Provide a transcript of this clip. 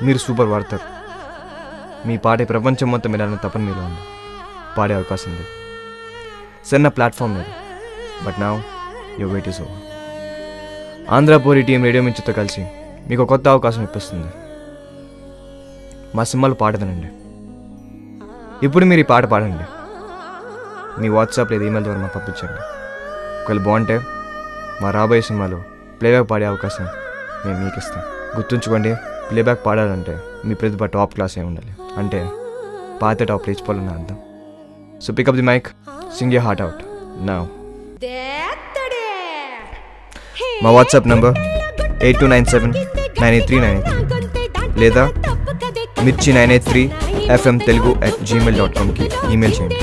మీరు సూపర్ పాడతారు. మీ పాడే ప్రపంచం మొత్తం వినాలని తప్పని మీలో ఉంది. పాడే అవకాశం లేదు. సన్న ప్లాట్ఫామ్ లేదు. But now your weight is over. Andhrapuri team radio మిర్చితో కలిసి మీకు కొత్త అవకాశం ఇప్పిస్తుంది. మా సినిమాలు పాడదనండి. ఇప్పుడు మీరు ఈ పాట పాడండి. మీ వాట్సాప్ లేదా ఈమెయిల్ ద్వారా మాకు పంపించండి. ఒకవేళ బాగుంటే మా రాబోయే సినిమాలో ప్లేబ్యాక్ పాడే అవకాశం మేము మీకు ఇస్తాం. గుర్తుంచుకోండి, ప్లేబ్యాక్ పాడాలంటే మీ ప్రతిభ టాప్ క్లాస్ అయి ఉండాలి. అంటే పాత టాప్ లేచిపోవాలని అర్థం. So pick up the mic, sing your heart out now. మా వాట్సాప్ నంబర్ 8297983983 లేదా mirchi983fmtelugu@gmail.com కి ఈమెయిల్ చేయండి.